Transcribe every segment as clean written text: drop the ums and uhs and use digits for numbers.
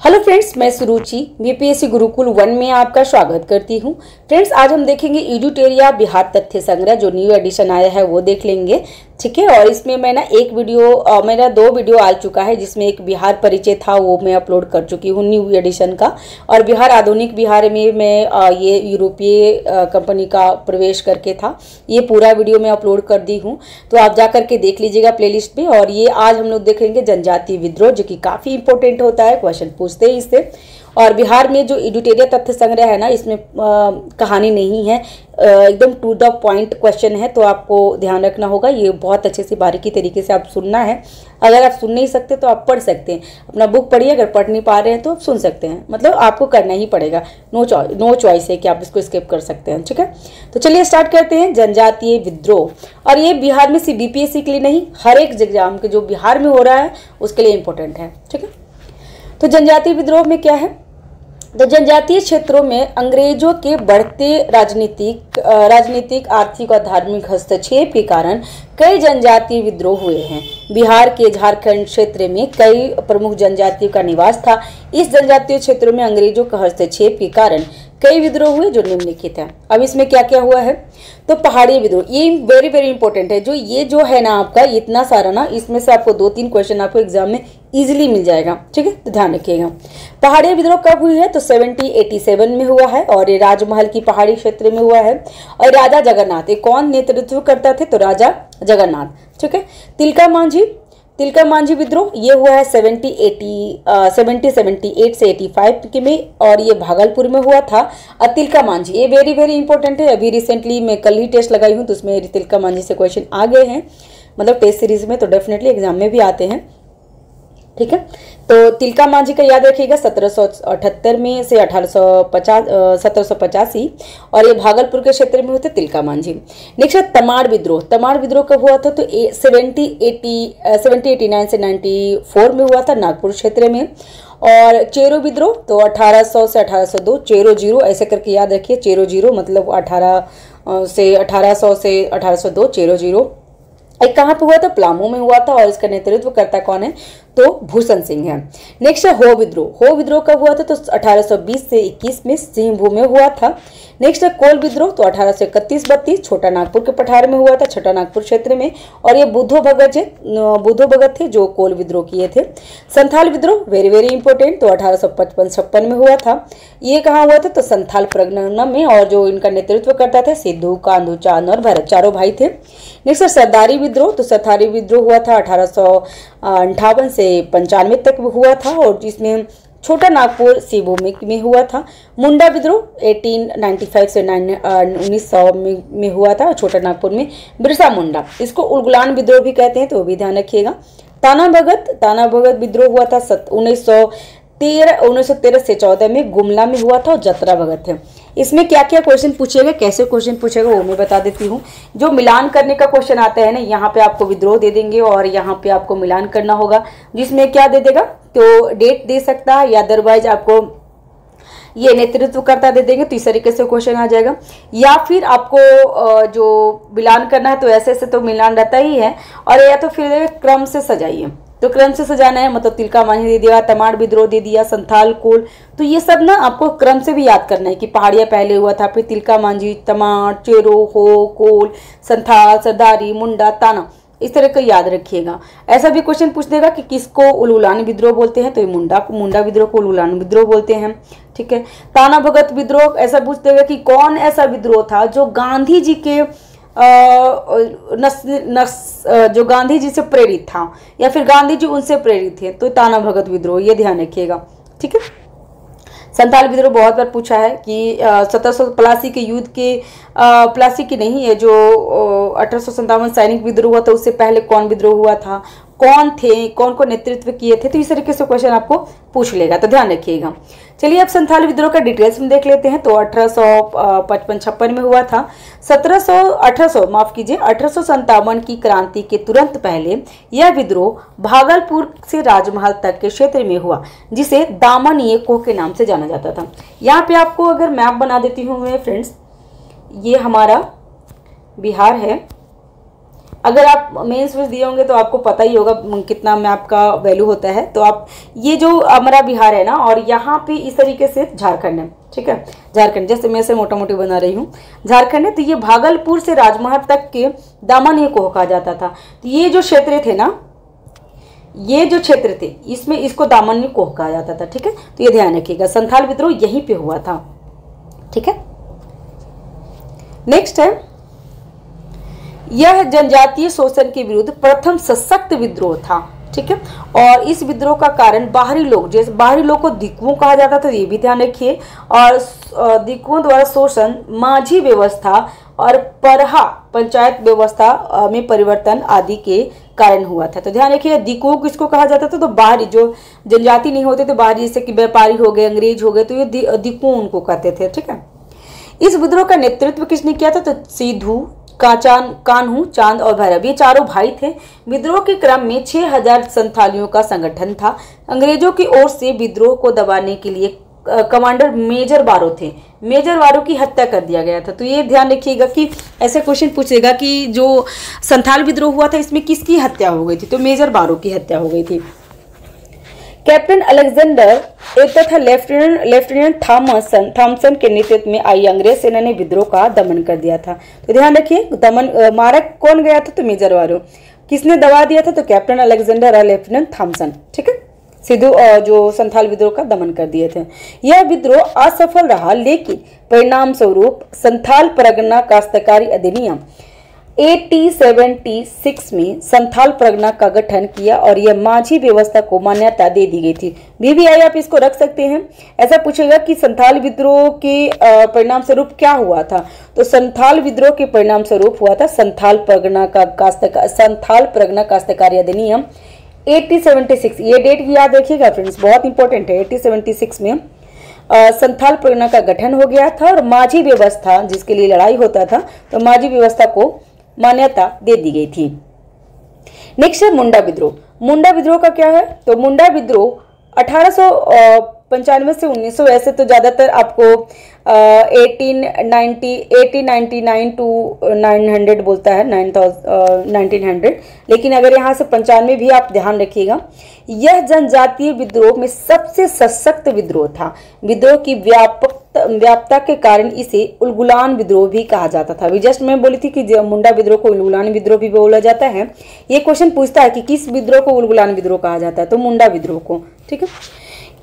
Hello friends, मैं सुरुचि BPSC Gurukul 1 में आपका स्वागत करती हूं। फ्रेंड्स, आज हम देखेंगे एडुटेरिया बिहार तथ्य संग्रह जो न्यू एडिशन आया है वो देख लेंगे। ठीक है, और इसमें मैं ना मेरा 2 वीडियो आ चुका है, जिसमें एक बिहार परिचय था वो मैं अपलोड कर चुकी हूँ न्यू एडिशन का, और बिहार आधुनिक बिहार में मैं ये यूरोपीय कंपनी का प्रवेश करके था, ये पूरा वीडियो मैं अपलोड कर दी हूँ, तो आप जा करके देख लीजिएगा प्लेलिस्ट पे। और ये आज हम लोग देखेंगे जनजातीय विद्रोह, जो कि काफ़ी इंपॉर्टेंट होता है, क्वेश्चन पूछते हैं इससे। और बिहार में जो एडुटेरिया तथ्य संग्रह है ना, इसमें कहानी नहीं है, एकदम टू द पॉइंट क्वेश्चन है, तो आपको ध्यान रखना होगा। ये बहुत अच्छे से बारीकी तरीके से आप सुनना है। अगर आप सुन नहीं सकते तो आप पढ़ सकते हैं, अपना बुक पढ़िए। अगर पढ़ नहीं पा रहे हैं तो आप सुन सकते हैं, मतलब आपको करना ही पड़ेगा, नो चॉइस है कि आप इसको स्किप कर सकते हैं। ठीक है, तो चलिए स्टार्ट करते हैं। जनजातीय विद्रोह, और ये बिहार में सिर्फ बीपीएससी के लिए नहीं, हर एक एग्जाम के जो बिहार में हो रहा है उसके लिए इंपॉर्टेंट है। ठीक है, तो जनजातीय विद्रोह में क्या है, तो जनजातीय क्षेत्रों में अंग्रेजों के बढ़ते राजनीतिक, आर्थिक और धार्मिक हस्तक्षेप के कारण कई जनजातीय विद्रोह हुए हैं। बिहार के झारखंड क्षेत्र में कई प्रमुख जनजातियों का निवास था। इस जनजातीय क्षेत्रों में अंग्रेजों का हस्तक्षेप के कारण कई विद्रोह हुए जो निम्नलिखित हैं। अब इसमें क्या क्या हुआ है, तो पहाड़ी विद्रोह, ये वेरी वेरी इंपॉर्टेंट है। जो है ना आपका इतना सारा ना, इसमें से आपको 2-3 क्वेश्चन आपको एग्जाम में इजीली मिल जाएगा। ठीक है, तो ध्यान रखिएगा। पहाड़ी विद्रोह कब हुई है, तो 1787 में हुआ है, और ये राजमहल की पहाड़ी क्षेत्र में हुआ है। और राजा जगन्नाथ, ये कौन नेतृत्व करता थे, तो राजा जगन्नाथ। ठीक है, तिलका मांझी विद्रोह ये हुआ है 1778 से 85 के में, और ये भागलपुर में हुआ था। तिलका मांझी ये वेरी वेरी इंपॉर्टेंट है। अभी रिसेंटली मैं कल ही टेस्ट लगाई हूँ, तो उसमें तिलका मांझी से क्वेश्चन आ गए हैं, मतलब टेस्ट सीरीज में, तो डेफिनेटली एग्जाम में भी आते हैं। ठीक है, तो तिलका मांझी का याद रखिएगा 1778 में से 1785, और ये भागलपुर के क्षेत्र में होते तिलका मांझी। नेक्स्ट है तमाड़ विद्रोह। तमाड़ विद्रोह कब हुआ था, तो 1789 से 94 में हुआ था नागपुर क्षेत्र में। और चेरो विद्रोह तो 1800 से 1802, चेरो जीरो ऐसे करके याद रखिए, चेरो जीरो मतलब 1800 से 1802 चेरो जीरो। एक कहाँ पे हुआ था, प्लामू में हुआ था, और इसका नेतृत्व करता कौन है, तो भूषण सिंह है। नेक्स्ट है हो विद्रोह। हो विद्रोह कब हुआ था, तो 1820 से 21 में सिंहभूम में हुआ था। नेक्स्ट है कोल विद्रोह, तो 1831-32 छोटा नागपुर के पठार में हुआ था, छोटा नागपुर क्षेत्र में, और ये बुद्धो भगत थे जो कोल विद्रोह किए थे। संथाल विद्रोह वेरी वेरी इंपॉर्टेंट, तो 1855-56 में हुआ था। ये कहाँ हुआ था, तो संथाल परगना में, और जो इनका नेतृत्व करता थे सिद्धू, कांधू, चांद और भरत, चारों भाई थे। नेक्स्ट है सरदारी विद्रोह, तो सरदारी विद्रोह हुआ था 1858 से 95 तक हुआ था, और जिसमें छोटा नागपुर सिंहभूम में हुआ था। मुंडा विद्रोह 1895 से 1900 में हुआ था, छोटा नागपुर में बिरसा मुंडा, इसको उलगुलान विद्रोह भी कहते हैं, तो वो भी ध्यान रखिएगा। ताना भगत विद्रोह हुआ था 1913 से 14 में गुमला में हुआ था, और जतरा भगत है। इसमें क्या क्या क्वेश्चन पूछेगा, कैसे क्वेश्चन पूछेगा वो मैं बता देती हूँ। जो मिलान करने का क्वेश्चन आता है ना, यहाँ पे आपको विद्रोह दे देंगे, और यहाँ पे आपको मिलान करना होगा, जिसमें क्या दे देगा, तो डेट दे सकता है, या अदरवाइज आपको ये नेतृत्व करता दे देंगे, तो इस तरीके से क्वेश्चन आ जाएगा। या फिर आपको जो मिलान करना है, तो ऐसे ऐसे तो मिलान रहता ही है, और या तो फिर क्रम से सजाइए, तो क्रम से सजाना है, मतलब तिलका मांझी दे दिया, तमाड़ विद्रोह दे दिया, संथाल, कोल, तो ये सब ना आपको क्रम से भी याद करना है कि पहाड़िया पहले हुआ था, फिर तिलका मांझी, तमाड़, चेरो, हो, कोल, संथाल, सरदारी, मुंडा, ताना, इस तरह का याद रखिएगा। ऐसा भी क्वेश्चन पूछ देगा कि किसको उलगुलान विद्रोह बोलते हैं, तो ये मुंडा विद्रोह को उलगुलान विद्रोह बोलते हैं। ठीक है, ताना भगत विद्रोह ऐसा पूछ देगा कि कौन ऐसा विद्रोह था जो गांधी जी के जो गांधी जी से प्रेरित था, या फिर गांधी जी उनसे प्रेरित थे, तो ताना भगत विद्रोह, ये ध्यान रखिएगा। ठीक है, संथाल विद्रोह बहुत बार पूछा है कि 1782 के युद्ध के प्लासी की नहीं है, जो 1857 सैनिक विद्रोह हुआ था, उससे पहले कौन विद्रोह हुआ था, कौन थे, कौन को नेतृत्व किए थे, तो इस तरीके से क्वेश्चन आपको पूछ लेगा, तो ध्यान रखिएगा। चलिए अब संथाल विद्रोह का डिटेल्स में देख लेते हैं। तो 1855-56 में हुआ था। 1857 की क्रांति के तुरंत पहले यह विद्रोह भागलपुर से राजमहल तक के क्षेत्र में हुआ, जिसे दामनिया कोह के नाम से जाना जाता था। यहाँ पे आपको अगर मैप बना देती हूँ मैं फ्रेंड्स, ये हमारा बिहार है, अगर आप मेंस में दिए होंगे तो आपको पता ही होगा कितना मैप का वैल्यू होता है। तो आप ये जो हमारा बिहार है ना, और यहाँ पे इस तरीके से झारखंड है, ठीक है, झारखंड जैसे मैं से मोटा मोटी बना रही हूँ, झारखंड है। तो ये भागलपुर से राजमहल तक के दामन को कहा जाता था। तो ये जो क्षेत्र थे ना, ये जो क्षेत्र थे इसमें इसको दामन को कहा जाता था, ठीक है। तो ये ध्यान रखिएगा, संथाल विद्रोह यहीं पे हुआ था, ठीक है। नेक्स्ट है, यह जनजातीय शोषण के विरुद्ध प्रथम सशक्त विद्रोह था, ठीक है। और इस विद्रोह का कारण बाहरी लोग, जैसे बाहरी लोग को दिक्कुओं कहा जाता था, ये भी ध्यान रखिए। और दिक्कुओं द्वारा शोषण, माझी व्यवस्था और परहा पंचायत व्यवस्था में परिवर्तन आदि के कारण हुआ था। तो ध्यान रखिए, दिक्कुओं किसको कहा जाता था, तो बाहरी जो जनजाति नहीं होते थे, बाहरी जैसे कि व्यापारी हो गए, अंग्रेज हो गए, तो ये दिक्कुओं उनको कहते थे, ठीक है। इस विद्रोह का नेतृत्व किसने किया था, तो सिद्धू, कान्हू, चांद और भैरव, ये चारों भाई थे। विद्रोह के क्रम में 6000 संथालियों का संगठन था। अंग्रेजों की ओर से विद्रोह को दबाने के लिए कमांडर मेजर बारो थे। मेजर बारो की हत्या कर दिया गया था। तो ये ध्यान रखिएगा कि ऐसे क्वेश्चन पूछेगा कि जो संथाल विद्रोह हुआ था इसमें किसकी हत्या हो गई थी, तो मेजर बारो की हत्या हो गई थी। कैप्टन अलेक्जेंडर तथा लेफ्टिनेंट थॉमसन के नेतृत्व में आई अंग्रेज सेना ने विद्रोह का दमन कर दिया था। तो ध्यान रखिए, दमन मारक कौन गया था, तो मेजर बारो। किसने दबा दिया था, तो कैप्टन अलेक्जेंडर और लेफ्टिनेंट थॉमसन, ठीक है। सिद्धू जो संथाल विद्रोह का दमन कर दिए थे। यह विद्रोह असफल रहा, लेकिन परिणाम स्वरूप संथाल परगना काश्तकारी अधिनियम 1876 में संथाल परगना का गठन किया और यह माझी व्यवस्था को मान्यता दे दी गई थी। VVI आप इसको रख सकते हैं। ऐसा पूछेगा कि संथाल विद्रोह के परिणाम स्वरूप क्या हुआ था, तो संथाल विद्रोह के परिणाम स्वरूप हुआ था संथाल परगना काश्तकारी अधिनियम 1876। ये डेट याद रखिएगा फ्रेंड्स, बहुत इंपॉर्टेंट है। 1876 में संथाल परगना का गठन हो गया था और माझी व्यवस्था, जिसके लिए लड़ाई होता था, तो माझी व्यवस्था को मान्यता दे दी गई थी। नेक्स्ट है मुंडा विद्रोह। मुंडा विद्रोह का क्या है, तो मुंडा विद्रोह 1895 से 1900, ऐसे तो ज्यादातर आपको 1899 टू 900 बोलता है, 1900, लेकिन अगर यहाँ से 95 भी आप ध्यान रखिएगा। यह जनजातीय विद्रोह में सबसे सशक्त विद्रोह था। विद्रोह की व्यापकता के कारण इसे उलगुलान विद्रोह भी कहा जाता था। अभी जस्ट मैं बोली थी कि मुंडा विद्रोह को उलगुलान विद्रोह भी बोला जाता है। ये क्वेश्चन पूछता है कि किस विद्रोह को उलगुलान विद्रोह कहा जाता है, तो मुंडा विद्रोह को, ठीक है।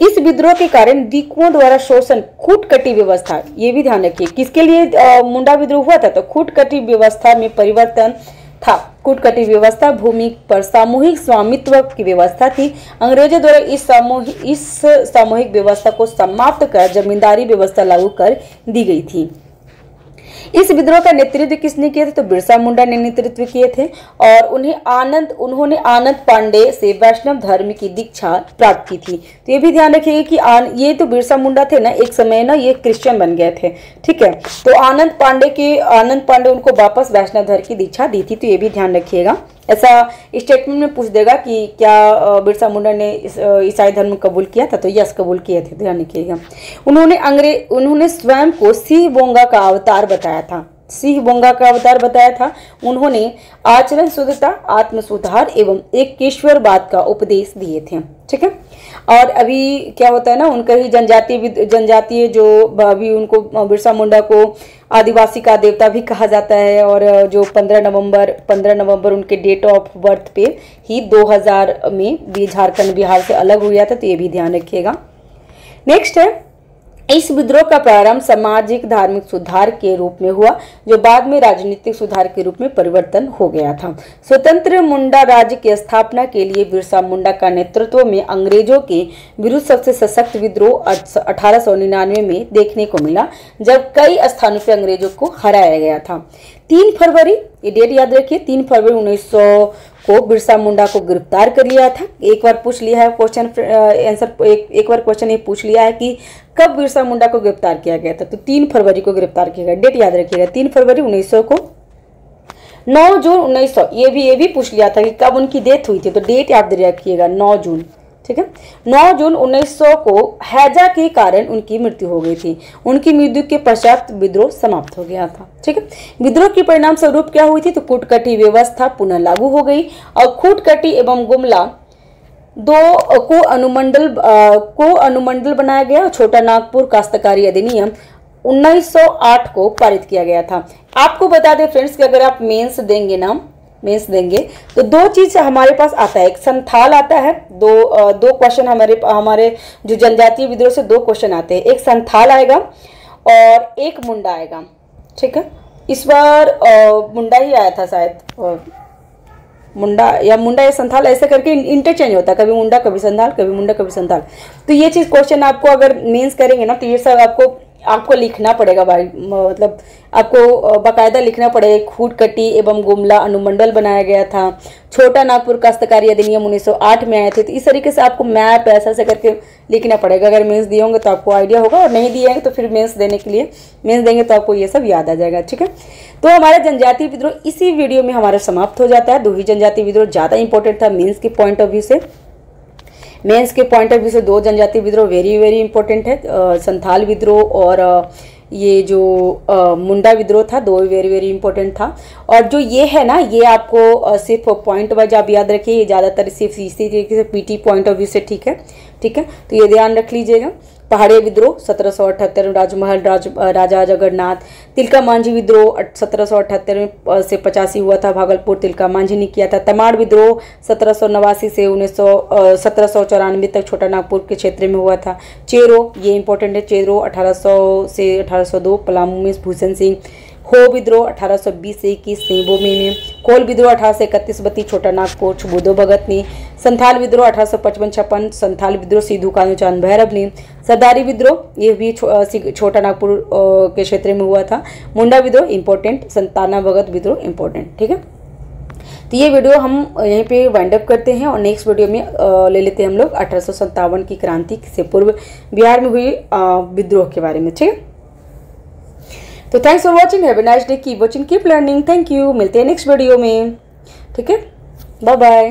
इस विद्रोह के कारण दिक्कुओं द्वारा शोषण, खूटकटी व्यवस्था, ये भी ध्यान रखिए किसके लिए मुंडा विद्रोह हुआ था, तो खूटकटी व्यवस्था में परिवर्तन था। खूटकटी व्यवस्था भूमि पर सामूहिक स्वामित्व की व्यवस्था थी। अंग्रेजों द्वारा इस सामूहिक व्यवस्था को समाप्त कर जमींदारी व्यवस्था लागू कर दी गई थी। इस विद्रोह का नेतृत्व किसने किया था, तो बिरसा मुंडा ने नेतृत्व किए थे और उन्होंने आनंद पांडे से वैष्णव धर्म की दीक्षा प्राप्त की थी। तो ये भी ध्यान रखिए कि ये तो बिरसा मुंडा थे ना, एक समय ना ये क्रिश्चियन बन गए थे, ठीक है। तो आनंद पांडे उनको वापस वैष्णव धर्म की दीक्षा दी थी। तो ये भी ध्यान रखिएगा। ऐसा स्टेटमेंट में पूछ देगा कि क्या बिरसा मुंडा ने ईसाई धर्म कबूल किया था, तो यस कबूल किए थे, ध्यान रखिएगा। उन्होंने स्वयं को सिंह बोंगा का अवतार बताया था। सिंह बोंगा का अवतार बताया था। उन्होंने आचरण शुद्धता, आत्म सुधार एवं एकेश्वरवाद का उपदेश दिए थे, ठीक है। और अभी क्या होता है ना, उनका ही जनजातीय जो अभी उनको बिरसा मुंडा को आदिवासी का देवता भी कहा जाता है। और जो 15 नवंबर उनके डेट ऑफ बर्थ पे ही 2000 में भी झारखंड बिहार से अलग हो गया था। तो ये भी ध्यान रखिएगा। नेक्स्ट है, इस विद्रोह का प्रारंभ सामाजिक धार्मिक सुधार के रूप में हुआ, जो बाद में राजनीतिक सुधार के रूप में परिवर्तन हो गया था। स्वतंत्र मुंडा राज्य की स्थापना के लिए बिरसा मुंडा का नेतृत्व में अंग्रेजों के विरुद्ध सबसे सशक्त विद्रोह 1899 में देखने को मिला, जब कई स्थानों पर अंग्रेजों को हराया गया था। 3 फरवरी, ये डेट याद रखिए, 3 फरवरी 1900 को बिरसा मुंडा को गिरफ्तार कर लिया था। एक बार पूछ लिया है क्वेश्चन आंसर, एक बार क्वेश्चन ये पूछ लिया है कि कब बिरसा मुंडा को गिरफ्तार किया गया था, तो 3 फरवरी को गिरफ्तार किया गया। डेट याद रखिएगा, 3 फरवरी 1900 को। 9 जून 1900, ये भी पूछ लिया था कि कब उनकी डेथ हुई थी, तो डेट याद रखिएगा 9 जून, ठीक है। 9 जून 1900 को हैजा के कारण उनकी मृत्यु हो गई थी। उनकी मृत्यु के पश्चात विद्रोह समाप्त हो गया था। ठीक है। विद्रोह के परिणाम स्वरूप क्या हुई थी, तो कूटकटी व्यवस्था पुनः लागू हो गई और खूटकटी एवं गुमला दो को अनुमंडल बनाया गया और छोटा नागपुर काश्तकारी अधिनियम 1908 को पारित किया गया था। आपको बता दें फ्रेंड्स कि अगर आप मेंस देंगे तो दो चीज हमारे पास आता है, एक संथाल आता है, दो क्वेश्चन हमारे जो जनजातीय विद्रोह से 2 क्वेश्चन आते हैं, एक संथाल आएगा और एक मुंडा आएगा। ठीक है। इस बार मुंडा ही आया था शायद, मुंडा या संथाल ऐसे करके इंटरचेंज होता है, कभी मुंडा कभी संथाल, कभी मुंडा कभी संथाल। तो ये चीज क्वेश्चन आपको अगर मेंस करेंगे ना तो ये सब आपको लिखना पड़ेगा भाई, मतलब आपको बाकायदा लिखना पड़ेगा। खूटकटी एवं गुमला अनुमंडल बनाया गया था, छोटा नागपुर काश्तकारी अधिनियम 1908 में आए थे। तो इस तरीके से आपको मैप ऐसा करके लिखना पड़ेगा। अगर मेंस दिए होंगे तो आपको आइडिया होगा, और नहीं दिए हैं तो फिर मेंस देंगे तो आपको ये सब याद आ जाएगा। ठीक है। तो हमारा जनजातीय विद्रोह इसी वीडियो में हमारा समाप्त हो जाता है। 2 ही जनजातीय विद्रोह ज़्यादा इंपॉर्टेंट था मेंस के पॉइंट ऑफ व्यू से। 2 जनजातीय विद्रोह वेरी वेरी इंपॉर्टेंट है। संथाल विद्रोह और ये जो मुंडा विद्रोह था, 2 वेरी वेरी इंपॉर्टेंट था। और जो ये है ना, ये आपको सिर्फ पॉइंट वाइज आप याद रखिए, ये ज़्यादातर सिर्फ इसी तरीके से पीटी पॉइंट ऑफ व्यू से। ठीक है। तो ये ध्यान रख लीजिएगा। पहाड़ी विद्रोह 1778 में राजमहल राजा जगन्नाथ। तिलका मांझी विद्रोह 1778 में से 85 हुआ था, भागलपुर तिलका मांझी ने किया था। तमाड़ विद्रोह 1789 से 1794 तक छोटा नागपुर के क्षेत्र में हुआ था। चेरो, ये इंपॉर्टेंट है, चेरो 1800 से 1802 पलामू में भूषण सिंह। हो विद्रोह 1820 से 21 सेबोमी में। कोल विद्रोह 1831-32 छोटा नागपुर बुद्धो भगत ने। संथाल विद्रोह 1855-56 संथाल विद्रोह सिद्धू कान्हूचांद भैरव ने। सरदारी विद्रोह ये भी छोटा नागपुर के क्षेत्र में हुआ था। मुंडा विद्रोह इंपॉर्टेंट, संताना भगत विद्रोह इंपॉर्टेंट। ठीक है। तो ये वीडियो हम यहीं पे वाइंड अप करते हैं और नेक्स्ट वीडियो में ले लेते हैं हम लोग 1857 की क्रांति से पूर्व बिहार में हुई विद्रोह के बारे में। ठीक है। तो thanks for watching, have a nice day, keep watching, keep learning, thank you. मिलते हैं नेक्स्ट वीडियो में। ठीक है। Bye bye.